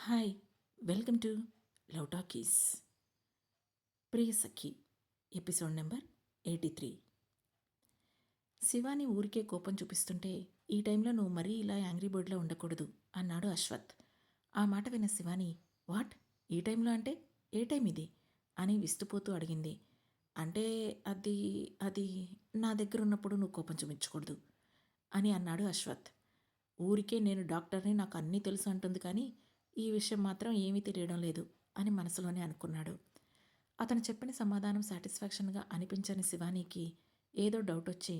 Hi, welcome to love talkies. Priya Sakhi episode number 83. Shivani ఊరికే కోపం చూపిస్తుంటే ఈ టైంలో నువ్వు మరీ ఇలా యాంగ్రీ బర్డ్లో ఉండకూడదు అన్నాడు అశ్వత్. ఆ మాట విన్న శివాని, వాట్, ఈ టైంలో అంటే ఏ టైం ఇది అని విస్తుపోతూ అడిగింది. అంటే అది అది నా దగ్గర ఉన్నప్పుడు నువ్వు కోపం చూపించకూడదు అని అన్నాడు అశ్వత్. ఊరికే నేను డాక్టర్ని, నాకు అన్నీ తెలుసు అంటుంది, కానీ ఈ విషయం మాత్రం ఏమీ తెలియడం లేదు అని మనసులోనే అనుకున్నాడు. అతను చెప్పిన సమాధానం సాటిస్ఫాక్షన్గా అనిపించని శివానీకి ఏదో డౌట్ వచ్చి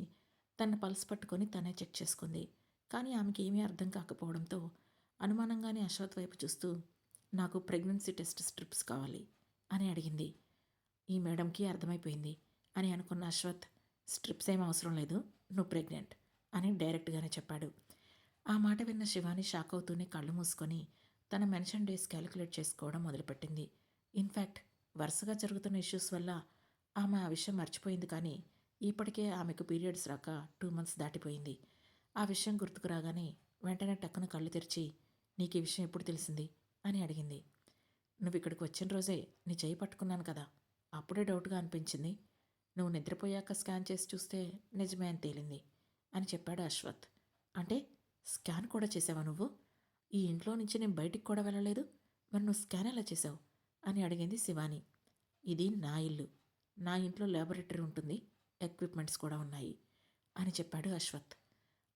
తన పల్స్ పట్టుకొని తనే చెక్ చేసుకుంది. కానీ ఆమెకి ఏమీ అర్థం కాకపోవడంతో అనుమానంగానే అశ్వత్ వైపు చూస్తూ, నాకు ప్రెగ్నెన్సీ టెస్ట్ స్ట్రిప్స్ కావాలి అని అడిగింది. ఈ మేడంకి అర్థమైపోయింది అని అనుకున్న అశ్వత్, స్ట్రిప్స్ ఏం అవసరం లేదు, నువ్వు ప్రెగ్నెంట్ అని డైరెక్ట్గానే చెప్పాడు. ఆ మాట విన్న శివాని షాక్ అవుతూనే కళ్ళు మూసుకొని తన మెన్షన్ డేస్ క్యాలిక్యులేట్ చేసుకోవడం మొదలుపెట్టింది. ఇన్ఫ్యాక్ట్ వరుసగా జరుగుతున్న ఇష్యూస్ వల్ల ఆమె ఆ విషయం మర్చిపోయింది. కానీ ఇప్పటికే ఆమెకు పీరియడ్స్ రాక 2 months దాటిపోయింది. ఆ విషయం గుర్తుకు రాగానే వెంటనే టక్కున కళ్ళు తెరిచి, నీకు ఈ విషయం ఎప్పుడు తెలిసింది అని అడిగింది. నువ్వు ఇక్కడికి వచ్చిన రోజే నీ చేయి పట్టుకున్నాను కదా, అప్పుడే డౌట్గా అనిపించింది. నువ్వు నిద్రపోయాక స్కాన్ చేసి చూస్తే నిజమే అని తేలింది అని చెప్పాడు అశ్వత్. అంటే స్కాన్ కూడా చేసావా నువ్వు? ఈ ఇంట్లో నుంచి నేను బయటికి కూడా వెళ్ళలేదు, మరి నువ్వు స్కాన్ ఎలా చేసావు అని అడిగింది శివాని. ఇది నా ఇల్లు, నా ఇంట్లో ల్యాబొరేటరీ ఉంటుంది, ఎక్విప్మెంట్స్ కూడా ఉన్నాయి అని చెప్పాడు అశ్వత్.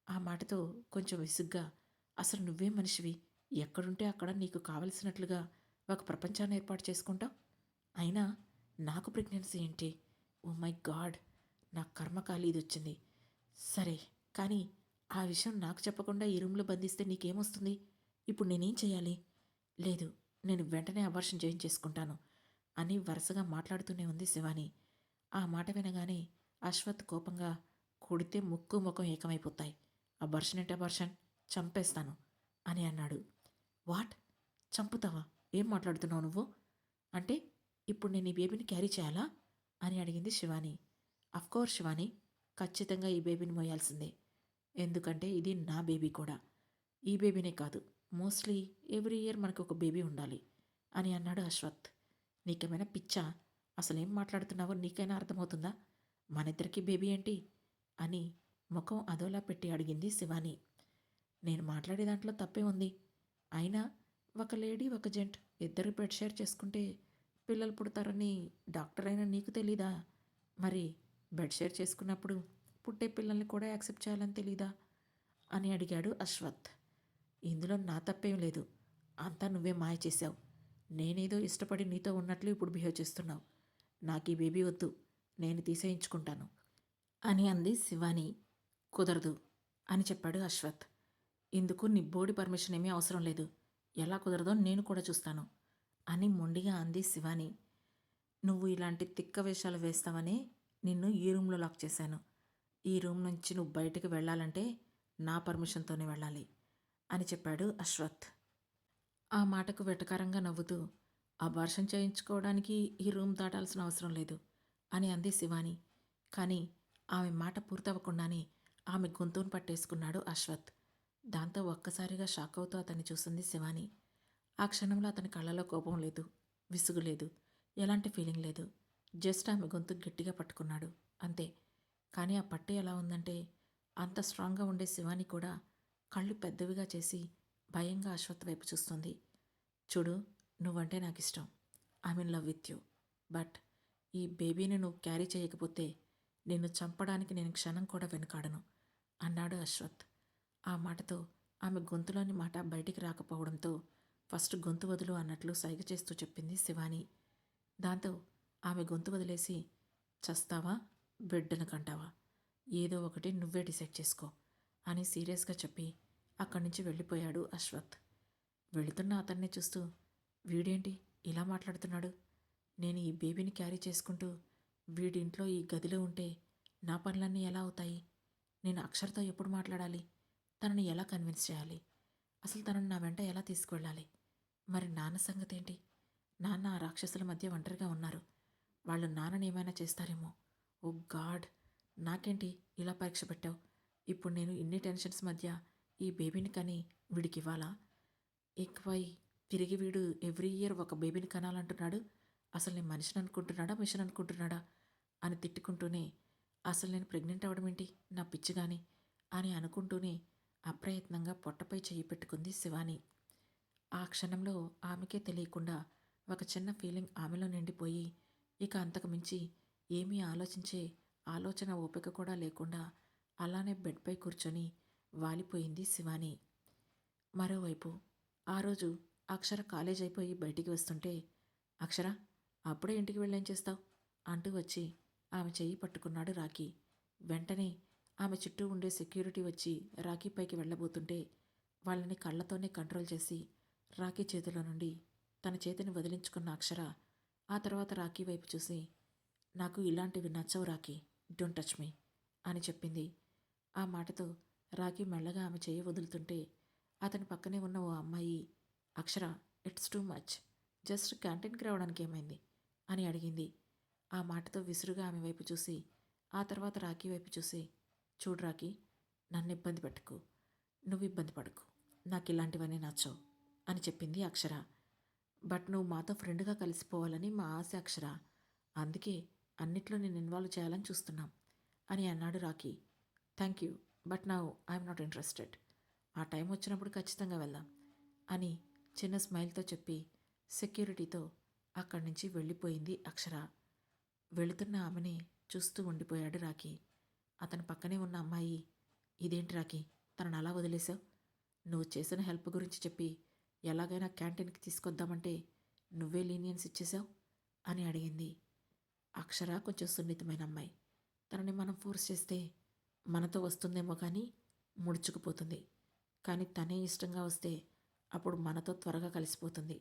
ఆ మాటతో కొంచెం విసుగ్గా, అసలు నువ్వేం మనిషివి, ఎక్కడుంటే అక్కడ నీకు కావలసినట్లుగా ఒక ప్రపంచాన్ని ఏర్పాటు చేసుకుంటావు? అయినా నాకు ప్రెగ్నెన్సీ ఏంటి? ఓ మై గాడ్, నా కర్మకాలి ఇది వచ్చింది. సరే, కానీ ఆ విషయం నాకు చెప్పకుండా ఈ రూమ్లో బంధిస్తే నీకేమొస్తుంది? ఇప్పుడు నేనేం చేయాలి? లేదు, నేను వెంటనే అబార్షన్ చేయించేసుకుంటాను అని వరుసగా మాట్లాడుతూనే ఉంది శివాని. ఆ మాట వినగానే అశ్వత్ కోపంగా, కొడితే ముక్కు ముఖం ఏకమైపోతాయి, అబార్షన్ అంటే అబార్షన్, చంపేస్తాను అని అన్నాడు. వాట్, చంపుతావా? ఏం మాట్లాడుతున్నావు నువ్వు? అంటే ఇప్పుడు నేను ఈ బేబీని క్యారీ చేయాలా అని అడిగింది శివాని. అఫ్కోర్స్ శివాని, ఖచ్చితంగా ఈ బేబీని మోయాల్సిందే, ఎందుకంటే ఇది నా బేబీ కూడా. ఈ బేబీనే కాదు, మోస్ట్లీ ఎవ్రీ ఇయర్ మనకు ఒక బేబీ ఉండాలి అని అన్నాడు అశ్వత్. నీకేమైనా పిచ్చా? అసలేం మాట్లాడుతున్నావో నీకైనా అర్థమవుతుందా? మనిద్దరికీ బేబీ ఏంటి అని ముఖం అదోలా పెట్టి అడిగింది శివాని. నేను మాట్లాడే దాంట్లో తప్పే ఉంది. అయినా ఒక లేడీ ఒక జెంట్ ఇద్దరు బెడ్ షేర్ చేసుకుంటే పిల్లలు పుడతారని డాక్టర్ అయినా నీకు తెలీదా? మరి బెడ్ షేర్ చేసుకున్నప్పుడు పుట్టే పిల్లల్ని కూడా యాక్సెప్ట్ చేయాలని తెలీదా అని అడిగాడు అశ్వత్. ఇందులో నా తప్పేం లేదు, అంతా నువ్వే మాయ చేశావు. నేనేదో ఇష్టపడి నీతో ఉన్నట్లు ఇప్పుడు బిహేవ్ చేస్తున్నావు. నాకు ఈ బేబీ వద్దు, నేను తీసేయించుకుంటాను అని అంది శివాని. కుదరదు అని చెప్పాడు అశ్వత్. ఇందుకు నీ బోడి పర్మిషన్ ఏమీ అవసరం లేదు, ఎలా కుదరదో నేను కూడా చూస్తాను అని మొండిగా అంది శివాని. నువ్వు ఇలాంటి తిక్క వేషాలు వేస్తావని నిన్ను ఈ రూమ్లో లాక్ చేశాను. ఈ రూమ్ నుంచి నువ్వు బయటకు వెళ్ళాలంటే నా పర్మిషన్తోనే వెళ్ళాలి అని చెప్పాడు అశ్వత్. ఆ మాటకు వెటకారంగా నవ్వుతూ, అబార్షన్ చేయించుకోవడానికి ఈ రూమ్ దాటాల్సిన అవసరం లేదు అని అంది శివాని. కానీ ఆమె మాట పూర్తవ్వకుండానే ఆమె గొంతును పట్టేసుకున్నాడు అశ్వత్. దాంతో ఒక్కసారిగా షాక్ అవుతూ అతన్ని చూసింది శివాని. ఆ క్షణంలో అతని కళ్ళలో కోపం లేదు, విసుగు లేదు, ఎలాంటి ఫీలింగ్ లేదు. జస్ట్ ఆమె గొంతు గట్టిగా పట్టుకున్నాడు, అంతే. కానీ ఆ పట్టు ఎలా ఉందంటే, అంత స్ట్రాంగ్గా ఉండే శివాని కూడా కళ్ళు పెద్దవిగా చేసి భయంగా అశ్వత్ వైపు చూస్తుంది. చూడు, నువ్వంటే నాకు ఇష్టం, I in love with you, but ఈ బేబీని నువ్వు క్యారీ చేయకపోతే నిన్ను చంపడానికి నేను క్షణం కూడా వెనుకాడను అన్నాడు అశ్వత్. ఆ మాటతో ఆమె గొంతులోని మాట బయటికి రాకపోవడంతో ఫస్ట్ గొంతు వదులు అన్నట్లు సైగ చేస్తూ చెప్పింది శివాని. దాంతో ఆమె గొంతు వదిలేసి, చస్తావా బిడ్డను కంటావా, ఏదో ఒకటి నువ్వే డిసైడ్ చేసుకో అని సీరియస్గా చెప్పి అక్కడి నుంచి వెళ్ళిపోయాడు అశ్వత్. వెళుతున్న అతన్ని చూస్తూ, వీడేంటి ఇలా మాట్లాడుతున్నాడు? నేను ఈ బేబీని క్యారీ చేసుకుంటూ వీడింట్లో ఈ గదిలో ఉంటే నా పనులన్నీ ఎలా అవుతాయి? నేను అక్షర్తో ఎప్పుడు మాట్లాడాలి? తనని ఎలా కన్విన్స్ చేయాలి? అసలు తనను నా వెంట ఎలా తీసుకువెళ్ళాలి? మరి నాన్న సంగతి ఏంటి? నాన్న ఆ రాక్షసుల మధ్య ఒంటరిగా ఉన్నారు, వాళ్ళు నాన్నని ఏమైనా చేస్తారేమో. ఓ గాడ్, నాకేంటి ఇలా పరీక్ష పెట్టావు? ఇప్పుడు నేను ఇన్ని టెన్షన్స్ మధ్య ఈ బేబీని కని వీడికి ఇవ్వాలా? ఇకపై తిరిగి వీడు ఎవ్రీ ఇయర్ ఒక బేబీని కనాలంటున్నాడు. అసలు నేను మనిషిని అనుకుంటున్నాడా, మిషన్ అనుకుంటున్నాడా అని తిట్టుకుంటూనే, అసలు నేను ప్రెగ్నెంట్ అవ్వడం ఏంటి, నా పిచ్చి గాని అని అనుకుంటూనే అప్రయత్నంగా పొట్టపై చెయ్యి పెట్టుకుంది శివాని. ఆ క్షణంలో ఆమెకే తెలియకుండా ఒక చిన్న ఫీలింగ్ ఆమెలో నిండిపోయి, ఇక అంతకు మించి ఏమీ ఆలోచించే ఆలోచన ఓపిక కూడా లేకుండా అలానే బెడ్పై కూర్చొని వాలిపోయింది శివాని. మరోవైపు ఆ రోజు అక్షర కాలేజ్ అయిపోయి బయటికి వస్తుంటే, అక్షర, అప్పుడే ఇంటికి వెళ్ళేం చేస్తావు అంటూ వచ్చి ఆమె చెయ్యి పట్టుకున్నాడు రాకీ. వెంటనే ఆమె చుట్టూ ఉండే సెక్యూరిటీ వచ్చి రాకీ పైకి వెళ్ళబోతుంటే వాళ్ళని కళ్ళతోనే కంట్రోల్ చేసి రాకీ చేతిలో నుండి తన చేతిని వదిలించుకున్న అక్షర ఆ తర్వాత రాకీ వైపు చూసి, నాకు ఇలాంటివి నచ్చవు రాకీ, డోంట్ టచ్ మీ అని చెప్పింది. ఆ మాటతో రాకీ మెల్లగా ఆమె చెయ్యి వదులుతుంటే అతని పక్కనే ఉన్న ఓ అమ్మాయి, అక్షర, ఇట్స్ టూ మచ్, జస్ట్ క్యాంటీన్కి రావడానికి ఏమైంది అని అడిగింది. ఆ మాటతో విసురుగా ఆమె వైపు చూసి ఆ తర్వాత రాకీ వైపు చూసి, చూడు రాకీ, నన్ను ఇబ్బంది పెట్టుకు, నువ్వు ఇబ్బంది పడకు, నాకు ఇలాంటివన్నీ నచ్చవు అని చెప్పింది అక్షర. బట్ నువ్వు మాతో ఫ్రెండ్గా కలిసిపోవాలని మా ఆశ అక్షర, అందుకే అన్నిట్లో నేను ఇన్వాల్వ్ చేయాలని చూస్తున్నాం అని అన్నాడు Rocky. Thank you, but now I'm not interested, ఆ టైం వచ్చినప్పుడు ఖచ్చితంగా వెళ్దాం అని చిన్న స్మైల్తో చెప్పి సెక్యూరిటీతో అక్కడి నుంచి వెళ్ళిపోయింది అక్షర. వెళుతున్న ఆమెని చూస్తూ ఉండిపోయాడు రాకీ. అతని పక్కనే ఉన్న అమ్మాయి, ఇదేంటి రాకీ, తనను అలా వదిలేశావు, నువ్వు చేసిన హెల్ప్ గురించి చెప్పి ఎలాగైనా క్యాంటీన్కి తీసుకొద్దామంటే నువ్వే లీనియన్స్ ఇచ్చేశావు అని అడిగింది. అక్షర కొంచెం సున్నితమైన అమ్మాయి, తనని మనం ఫోర్స్ చేస్తే మనతో వస్తుందేమో కానీ ముడుచుకుపోతుంది, కానీ తనే ఇష్టంగా వస్తే అప్పుడు మనతో త్వరగా కలిసిపోతుంది.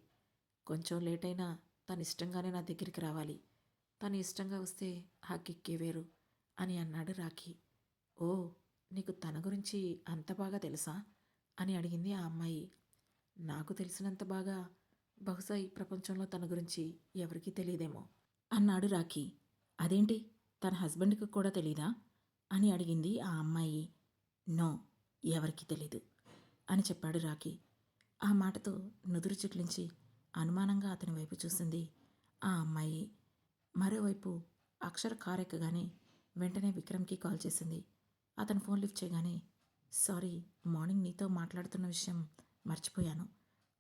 కొంచెం లేట్ అయినా తను ఇష్టంగానే నా దగ్గరికి రావాలి, తను ఇష్టంగా వస్తే ఆ కిక్కే వేరు అని అన్నాడు రాకీ. ఓ, నీకు తన గురించి అంత బాగా తెలుసా అని అడిగింది ఆ అమ్మాయి. నాకు తెలిసినంత బాగా బహుశా ఈ ప్రపంచంలో తన గురించి ఎవరికీ తెలియదేమో అన్నాడు రాకీ. అదేంటి, తన హస్బెండ్కి కూడా తెలీదా అని అడిగింది ఆ అమ్మాయి. నో, ఎవరికీ తెలీదు అని చెప్పాడు రాకీ. ఆ మాటతో నుదురు చిట్లించి అనుమానంగా అతని వైపు చూసింది ఆ అమ్మాయి. మరోవైపు అక్షర కారు ఎక్కగానే వెంటనే విక్రమ్కి కాల్ చేసింది. అతను ఫోన్ లిఫ్ట్ చేయగానే, సారీ, మార్నింగ్ నీతో మాట్లాడుతున్న విషయం మర్చిపోయాను,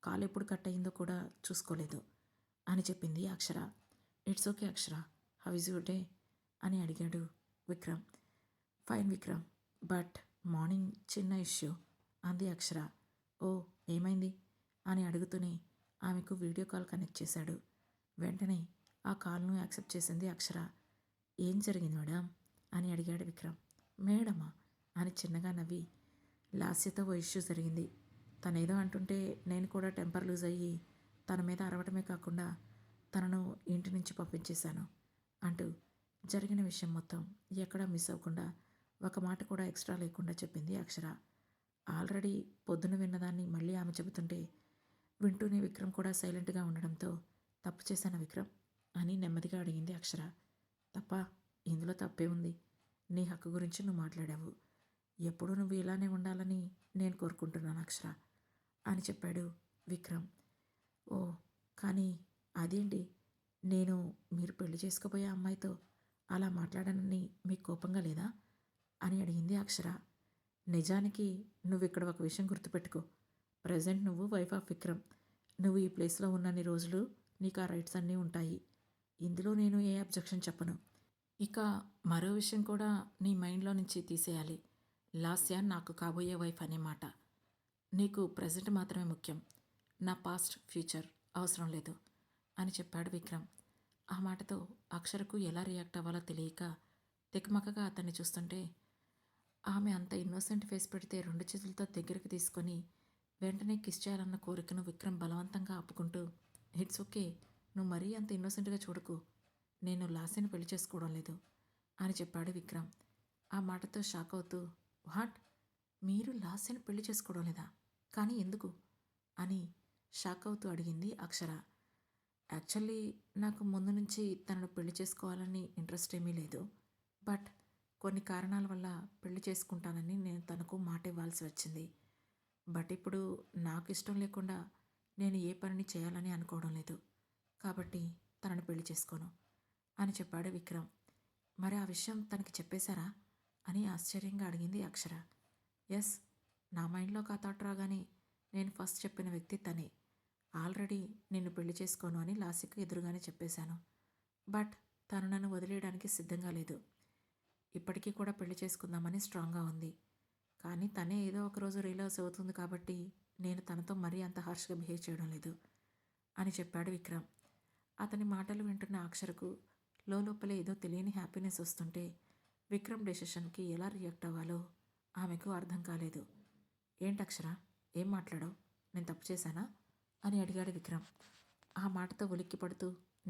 కాల్ ఎప్పుడు కట్ అయిందో కూడా చూసుకోలేదు అని చెప్పింది Akshara. It's okay Akshara, how is your day అని అడిగాడు Vikram. Fine Vikram, but morning చిన్న ఇష్యూ అంది అక్షర. ఓ, ఏమైంది అని అడుగుతూనే ఆమెకు వీడియో కాల్ కనెక్ట్ చేశాడు. వెంటనే ఆ కాల్ను యాక్సెప్ట్ చేసింది అక్షర. ఏం జరిగింది మేడం అని అడిగాడు విక్రమ్. మేడమా అని చిన్నగా నవ్వి, లాస్యతో ఓ ఇష్యూ జరిగింది, తనేదో అంటుంటే నేను కూడా టెంపర్ లూజ్ అయ్యి తన మీద అరవటమే కాకుండా తనను ఇంటి నుంచి పంపించేశాను అంటూ జరిగిన విషయం మొత్తం ఎక్కడా మిస్ అవ్వకుండా ఒక మాట కూడా ఎక్స్ట్రా లేకుండా చెప్పింది అక్షర. ఆల్రెడీ పొద్దున విన్నదాన్ని మళ్ళీ ఆమె చెబుతుంటే వింటూనే విక్రమ్ కూడా సైలెంట్గా ఉండడంతో, తప్పు చేశాను విక్రమ్ అని నెమ్మదిగా అడిగింది అక్షర. తప్ప, ఇందులో తప్పే ఉంది, నీ హక్కు గురించి నువ్వు మాట్లాడావు, ఎప్పుడూ నువ్వు ఇలానే ఉండాలని నేను కోరుకుంటున్నాను అక్షర అని చెప్పాడు విక్రమ్. ఓ, కానీ అదేంటి, నేను మీరు పెళ్లి చేసుకోబోయే అమ్మాయితో అలా మాట్లాడానని మీకు కోపంగా లేదా అని అడిగింది అక్షర. నిజానికి నువ్వు ఇక్కడ ఒక విషయం గుర్తుపెట్టుకో, ప్రజెంట్ నువ్వు వైఫ్ ఆఫ్ విక్రమ్, నువ్వు ఈ ప్లేస్లో ఉన్నన్ని రోజులు నీకు ఆ రైట్స్ అన్నీ ఉంటాయి, ఇందులో నేను ఏ అబ్జెక్షన్ చెప్పను. ఇక మరో విషయం కూడా నీ మైండ్లో నుంచి తీసేయాలి, లాస్య నాకు కాబోయే వైఫ్ అనే మాట. నీకు ప్రజెంట్ మాత్రమే ముఖ్యం, నా పాస్ట్ ఫ్యూచర్ అవసరం లేదు అని చెప్పాడు విక్రమ్. ఆ మాటతో అక్షరకు ఎలా రియాక్ట్ అవ్వాలో తెలియక తికమకగా అతన్ని చూస్తుంటే, ఆమె అంత ఇన్నోసెంట్ ఫేస్ పెడితే 2 చేతులతో దగ్గరికి తీసుకొని వెంటనే కిస్ చేయాలన్న కోరికను విక్రమ్ బలవంతంగా ఆపుకుంటూ, ఇట్స్ ఓకే, నువ్వు మరీ అంత ఇన్నోసెంట్గా చూడకు, నేను లాస్యను పెళ్లి చేసుకోవడం లేదు అని చెప్పాడు విక్రమ్. ఆ మాటతో షాక్ అవుతూ, వాట్, మీరు లాస్యను పెళ్లి చేసుకోవడం లేదా, కానీ ఎందుకు అని షాక్ అవుతూ అడిగింది అక్షర. యాక్చువల్లీ నాకు ముందు నుంచి తనను పెళ్లి చేసుకోవాలని ఇంట్రెస్ట్ ఏమీ లేదు, బట్ కొన్ని కారణాల వల్ల పెళ్లి చేసుకుంటానని నేను తనకు మాట ఇవ్వాల్సి వచ్చింది. బట్ ఇప్పుడు నాకు ఇష్టం లేకుండా నేను ఏ పనిని చేయాలని అనుకోవడం లేదు. కాబట్టి తనని పెళ్లి చేసుకోను అని చెప్పాడు విక్రమ్. మరి ఆ విషయం తనకి చెప్పేశారా అని ఆశ్చర్యంగా అడిగింది అక్షర. ఎస్, నా మైండ్లోకి ఆ థాట్ రాగానే నేను ఫస్ట్ చెప్పిన వ్యక్తి తనే. ఆల్రెడీ నిన్ను పెళ్లి చేసుకోను అని లాస్యకు ఎదురుగానే చెప్పేశాను. బట్ తను నన్ను వదిలేయడానికి సిద్ధంగా లేదు. ఇప్పటికీ కూడా పెళ్లి చేసుకుందామని స్ట్రాంగ్గా ఉంది. కానీ తనే ఏదో ఒకరోజు రియలైజ్ అవుతుంది కాబట్టి నేను తనతో మరీ అంత హార్ష్గా బిహేవ్ చేయడం లేదు అని చెప్పాడు విక్రమ్. అతని మాటలు వింటున్న అక్షరకు లోపలే ఏదో తెలియని హ్యాపీనెస్ వస్తుంటే విక్రమ్ డెసిషన్కి ఎలా రియాక్ట్ అవ్వాలో ఆమెకు అర్థం కాలేదు. ఏంటక్షర, ఏం మాట్లాడావు? నేను తప్పు చేశానా అని అడిగాడు విక్రమ్. ఆ మాటతో ఉలిక్కి పడుతూ,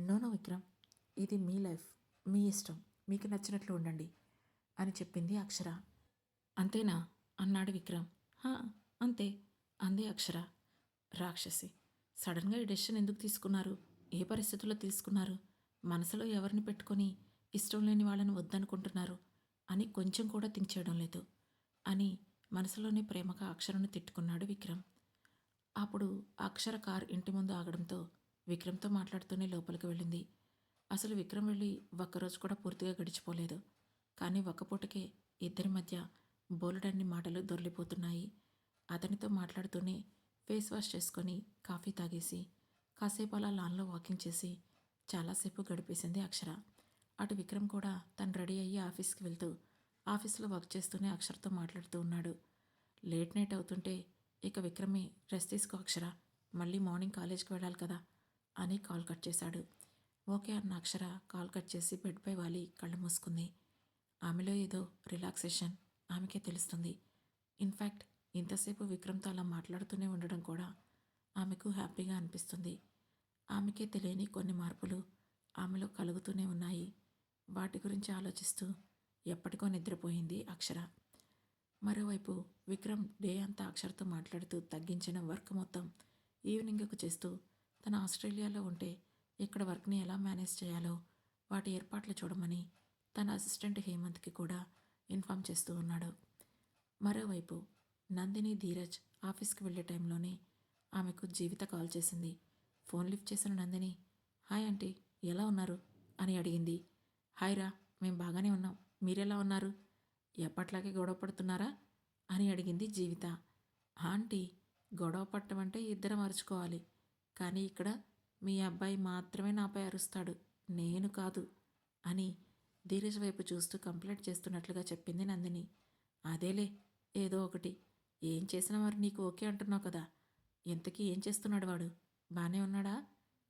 నో విక్రమ్, ఇది మీ లైఫ్, మీ ఇష్టం, మీకు నచ్చినట్లు ఉండండి అని చెప్పింది అక్షర. అంతేనా అన్నాడు విక్రమ్. హా, అంతే అంది అక్షర. రాక్షసి, సడన్గా ఈ డెసిషన్ ఎందుకు తీసుకున్నారు? ఏ పరిస్థితుల్లో తీసుకున్నారు? మనసులో ఎవరిని పెట్టుకొని ఇష్టం లేని వాళ్ళని వద్దనుకుంటున్నారు అని కొంచెం కూడా థింక్ చేయడం లేదు అని మనసులోనే ప్రేమగా అక్షరను తిట్టుకున్నాడు విక్రమ్. అప్పుడు అక్షర కార్ ఇంటి ముందు ఆగడంతో విక్రమ్తో మాట్లాడుతూనే లోపలికి వెళ్ళింది. అసలు విక్రమ్ వెళ్ళి ఒక్కరోజు కూడా పూర్తిగా గడిచిపోలేదు. కానీ ఒక్కపూటకే ఇద్దరి మధ్య బోలెడన్ని మాటలు దొర్లిపోతున్నాయి. అతనితో మాట్లాడుతూనే ఫేస్ వాష్ చేసుకొని కాఫీ తాగేసి కాసేపు అలా లాన్లో వాకింగ్ చేసి చాలాసేపు గడిపేసింది అక్షర. అటు విక్రమ్ కూడా తను రెడీ అయ్యి ఆఫీస్కి వెళ్తూ ఆఫీస్లో వర్క్ చేస్తూనే అక్షరతో మాట్లాడుతూ ఉన్నాడు. లేట్ నైట్ అవుతుంటే ఇక విక్రమే రెస్ట్ తీసుకో అక్షర, మళ్ళీ మార్నింగ్ కాలేజ్కి వెళ్ళాలి కదా అని కాల్ కట్ చేశాడు. ఓకే అన్న అక్షర కాల్ కట్ చేసి బెడ్పై వాలి కళ్ళు మూసుకుంది. ఆమెలో ఏదో రిలాక్సేషన్ ఆమెకే తెలుస్తుంది. ఇన్ఫ్యాక్ట్ ఇంతసేపు విక్రమ్తో అలా మాట్లాడుతూనే ఉండడం కూడా ఆమెకు హ్యాపీగా అనిపిస్తుంది. ఆమెకే తెలియని కొన్ని మార్పులు ఆమెలో కలుగుతూనే ఉన్నాయి. వాటి గురించి ఆలోచిస్తూ ఎప్పటికో నిద్రపోయింది అక్షర. మరోవైపు విక్రమ్ డే అంతా అక్షర్తో మాట్లాడుతూ తగ్గించిన వర్క్ మొత్తం ఈవినింగ్కు చేస్తూ తన ఆస్ట్రేలియాలో ఉంటే ఇక్కడ వర్క్ని ఎలా మేనేజ్ చేయాలో వాటి ఏర్పాట్లు చూడమని తన అసిస్టెంట్ హేమంత్కి కూడా ఇన్ఫామ్ చేస్తూ ఉన్నాడు. మరోవైపు నందిని ధీరజ్ ఆఫీస్కి వెళ్ళే టైంలోనే ఆమెకు జీవిత కాల్ చేసింది. ఫోన్ లిఫ్ట్ చేసిన నందిని, హాయ్ ఆంటీ, ఎలా ఉన్నారు అని అడిగింది. హాయ్ రా, మేం బాగానే ఉన్నాం, మీరెలా ఉన్నారు? ఎప్పట్లాగే గొడవ పడుతున్నారా అని అడిగింది జీవిత. ఆంటీ, గొడవ పట్టడం అంటే ఇద్దరం అరుచుకోవాలి, కానీ ఇక్కడ మీ అబ్బాయి మాత్రమే నాపై అరుస్తాడు, నేను కాదు అని ధీరజ్ వైపు చూస్తూ కంప్లైంట్ చేస్తున్నట్లుగా చెప్పింది నందిని. అదేలే, ఏదో ఒకటి, ఏం చేసినా మరి నీకు ఓకే అంటున్నావు కదా, ఇంతకీ ఏం చేస్తున్నాడు వాడు, బాగానే ఉన్నాడా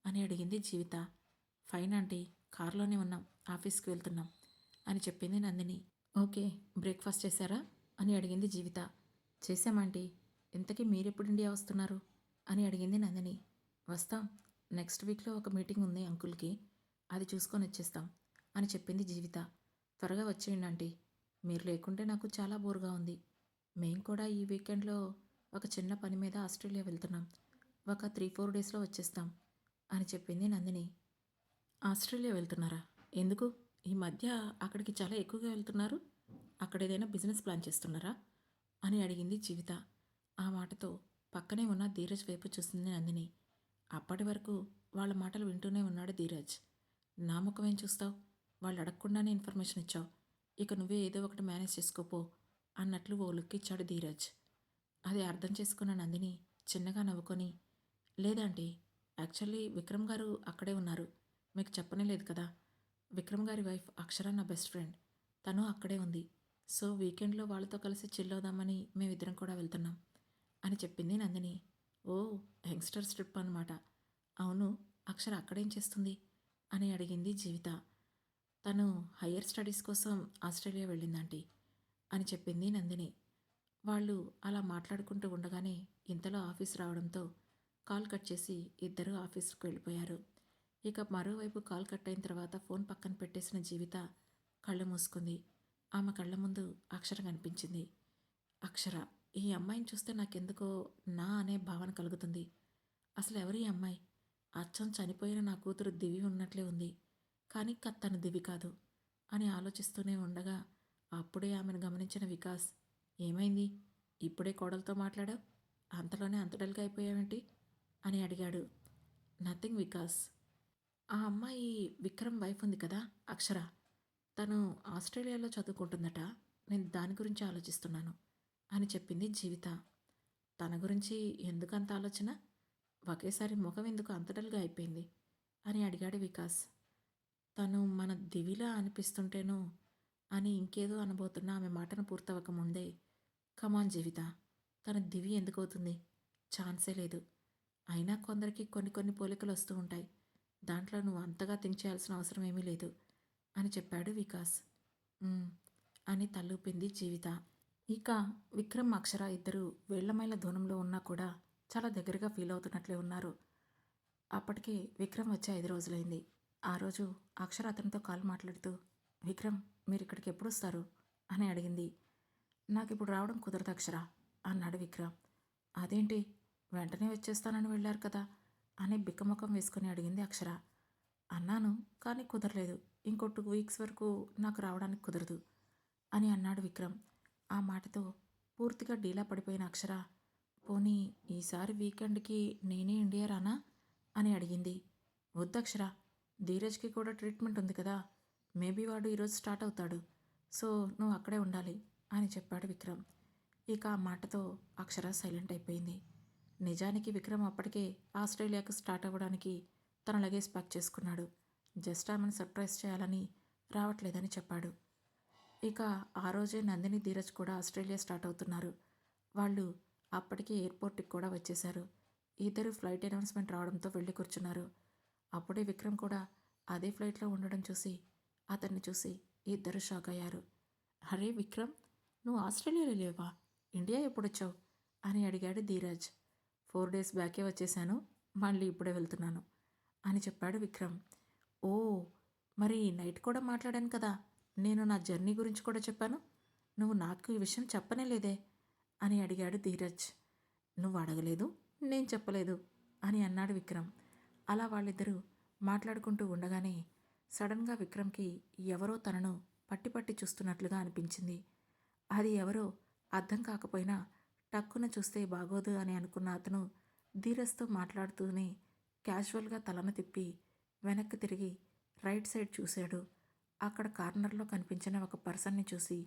అని అడిగింది జీవిత. ఫైన్ ఆంటీ, కారులోనే ఉన్నాం, ఆఫీస్కి వెళ్తున్నాం అని చెప్పింది నందిని. ఓకే, బ్రేక్ఫాస్ట్ చేశారా అని అడిగింది జీవిత. చేశామాంటీ, ఇంతకీ మీరెప్పుడు ఇండియా వస్తున్నారు అని అడిగింది నందిని. వస్తాం, నెక్స్ట్ వీక్లో ఒక మీటింగ్ ఉంది అంకుల్కి, అది చూసుకొని వచ్చేస్తాం అని చెప్పింది జీవిత. త్వరగా వచ్చేయండి ఆంటీ, మీరు లేకుంటే నాకు చాలా బోర్గా ఉంది. మేం కూడా ఈ వీకెండ్లో ఒక చిన్న పని మీద ఆస్ట్రేలియా వెళ్తున్నాం, ఒక 3-4 డేస్లో వచ్చేస్తాం అని చెప్పింది నందిని. ఆస్ట్రేలియా వెళ్తున్నారా? ఎందుకు ఈ మధ్య అక్కడికి చాలా ఎక్కువగా వెళ్తున్నారు? అక్కడ ఏదైనా బిజినెస్ ప్లాన్ చేస్తున్నారా అని అడిగింది జీవిత. ఆ మాటతో పక్కనే ఉన్న ధీరజ్ వైపు చూసింది నందిని. అప్పటి వరకు వాళ్ళ మాటలు వింటూనే ఉన్నాడు ధీరజ్. నా ముఖమేం చూస్తావు, వాళ్ళు అడగకుండానే ఇన్ఫర్మేషన్ ఇచ్చావు, ఇక నువ్వే ఏదో ఒకటి మేనేజ్ చేసుకోపో అన్నట్లు ఓ లుక్ ఇచ్చాడు ధీరజ్. అది అర్థం చేసుకున్న నందిని చిన్నగా నవ్వుకొని, లేదంటే యాక్చువల్లీ విక్రమ్ గారు అక్కడే ఉన్నారు, మీకు చెప్పనే లేదు కదా, విక్రమ్ గారి వైఫ్ అక్షర నా బెస్ట్ ఫ్రెండ్, తను అక్కడే ఉంది, సో వీకెండ్లో వాళ్ళతో కలిసి చిల్ అవుదామని మేమిద్దరం కూడా వెళ్తున్నాం అని చెప్పింది నందిని. ఓ, యంగ్స్టర్స్ ట్రిప్ అనమాట. అవును, అక్షర అక్కడేం చేస్తుంది అని అడిగింది జీవిత. తను హయ్యర్ స్టడీస్ కోసం ఆస్ట్రేలియా వెళ్ళిందంటీ అని చెప్పింది నందిని. వాళ్ళు అలా మాట్లాడుకుంటూ ఉండగానే ఇంతలో ఆఫీస్ రావడంతో కాల్ కట్ చేసి ఇద్దరూ ఆఫీస్కి వెళ్ళిపోయారు. ఇక మరోవైపు కాల్ కట్ అయిన తర్వాత ఫోన్ పక్కన పెట్టేసిన జీవిత కళ్ళు మూసుకుంది. ఆమె కళ్ళ ముందు అక్షర కనిపించింది. అక్షర, ఈ అమ్మాయిని చూస్తే నాకెందుకో నా అనే భావన కలుగుతుంది. అసలు ఎవరి అమ్మాయి? అచ్చం చనిపోయిన నా కూతురు దివి ఉన్నట్లే ఉంది, కానీ తను దివి కాదు అని ఆలోచిస్తూనే ఉండగా అప్పుడే ఆమెను గమనించిన వికాస్, ఏమైంది, ఇప్పుడే కోడలతో మాట్లాడావు, అంతలోనే అంత డల్గా అయిపోయావేంటి అని అడిగాడు. నథింగ్ వికాస్. ఆ అమ్మాయి విక్రమ్ వైఫ్ ఉంది కదా, అక్షర. తను ఆస్ట్రేలియాలో చదువుకుంటుందట. నేను దాని గురించి ఆలోచిస్తున్నాను అని చెప్పింది జీవిత. తన గురించి ఎందుకంత ఆలోచన? ఒకేసారి ముఖం ఎందుకు అంత డల్‌గా అయిపోయింది అని అడిగాడు వికాస్. తను మన దివిలా అనిపిస్తుంటేనో అని ఇంకేదో అనబోతున్న ఆమె మాటను పూర్తవక ముందే, కమాన్ జీవిత, తన దివి ఎందుకవుతుంది? ఛాన్సే లేదు. అయినా కొందరికి కొన్ని కొన్ని పోలికలు వస్తూ ఉంటాయి. దాంట్లో నువ్వు అంతగా థింక్ చేయాల్సిన అవసరం ఏమీ లేదు అని చెప్పాడు వికాస్. "ఉమ్" అని తలూపింది జీవిత. ఇక విక్రమ్, అక్షర ఇద్దరు వేళ్లమైల దూరంలో ఉన్నా కూడా చాలా దగ్గరగా ఫీల్ అవుతున్నట్లే ఉన్నారు. అప్పటికి విక్రమ్ వచ్చి 5 రోజులైంది. ఆ రోజు అక్షర అతనితో కాల్ మాట్లాడుతూ, "విక్రమ్, మీరిక్కడికి ఎప్పుడొస్తారు?" అని అడిగింది. "నాకిప్పుడు రావడం కుదరదు అక్షర" అన్నాడు విక్రమ్. "అదేంటి, వెంటనే వచ్చేస్తానని వెళ్ళారు కదా" అని బిక్కమొఖం వేసుకుని అడిగింది అక్షర. "అన్నాను, కానీ కుదరలేదు. ఇంకో 2 వీక్స్ వరకు నాకు రావడానికి కుదరదు" అని అన్నాడు విక్రమ్. ఆ మాటతో పూర్తిగా డీలా పడిపోయిన అక్షర, "పోనీ ఈసారి వీకెండ్‌కి నేనే ఇండియా రానా?" అని అడిగింది. "వద్దక్షర, ధీరజ్‌కి కూడా ట్రీట్మెంట్ ఉంది కదా. మేబీ వాడు ఈరోజు స్టార్ట్ అవుతాడు. సో నువ్వు అక్కడే ఉండాలి" అని చెప్పాడు విక్రమ్. ఇక ఆ మాటతో అక్షర సైలెంట్ అయిపోయింది. నిజానికి విక్రమ్ అప్పటికే ఆస్ట్రేలియాకు స్టార్ట్ అవ్వడానికి తన లగేజ్ ప్యాక్ చేసుకున్నాడు. జస్ట్ ఆమెను సర్ప్రైజ్ చేయాలని రావట్లేదని చెప్పాడు. ఇక ఆ రోజే నందిని, ధీరజ్ కూడా ఆస్ట్రేలియా స్టార్ట్ అవుతున్నారు. వాళ్ళు అప్పటికే ఎయిర్పోర్ట్‌కి కూడా వచ్చేశారు. ఇద్దరు ఫ్లైట్ అనౌన్స్‌మెంట్ రావడంతో వెళ్ళి కూర్చున్నారు. అప్పుడే విక్రమ్ కూడా అదే ఫ్లైట్‌లో ఉండడం చూసి, అతన్ని చూసి ఇద్దరు షాక్ అయ్యారు. "అరే విక్రమ్, నువ్వు ఆస్ట్రేలియాలో లేవా? ఇండియా ఎప్పుడొచ్చావు?" అని అడిగాడు ధీరజ్. 4 డేస్ బ్యాకే వచ్చేశాను. మళ్ళీ ఇప్పుడే వెళ్తున్నాను అని చెప్పాడు విక్రమ్. "ఓహ్! మరి నైట్ కూడా మాట్లాడాను కదా. నేను నా జర్నీ గురించి కూడా చెప్పాను. నువ్వు నాకు ఈ విషయం చెప్పనే లేదే" అని అడిగాడు ధీరజ్. "నువ్వు అడగలేదు, నేను చెప్పలేదు" అని అన్నాడు విక్రమ్. అలా వాళ్ళిద్దరూ మాట్లాడుకుంటూ ఉండగానే సడన్గా విక్రమ్కి ఎవరో తనను పట్టి పట్టి చూస్తున్నట్లుగా అనిపించింది. అది ఎవరో అర్థం కాకపోయినా టక్కున చూస్తే బాగోదు అని అనుకున్న అతను ధీరజ్తో మాట్లాడుతూనే క్యాజువల్గా తలను తిప్పి వెనక్కి తిరిగి రైట్ సైడ్ చూశాడు. అక్కడ కార్నర్లో కనిపించిన ఒక పర్సన్ని చూసి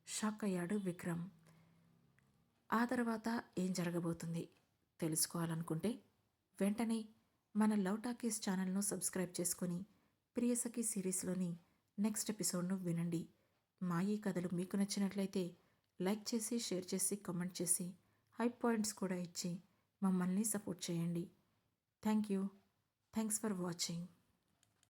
షాక్ అయ్యాడు విక్రమ్. ఆ తర్వాత ఏం జరగబోతుంది తెలుసుకోవాలనుకుంటే వెంటనే మన లవ్ టాకీస్ ఛానల్ను సబ్స్క్రైబ్ చేసుకొని ప్రియసఖి సిరీస్లోని నెక్స్ట్ ఎపిసోడ్ను వినండి. మా ఈ కథలు మీకు నచ్చినట్లయితే లైక్ చేసి, షేర్ చేసి, కామెంట్ చేసి, హై పాయింట్స్ కూడా ఇచ్చి మమ్మల్ని సపోర్ట్ చేయండి. Thank you. Thanks for watching.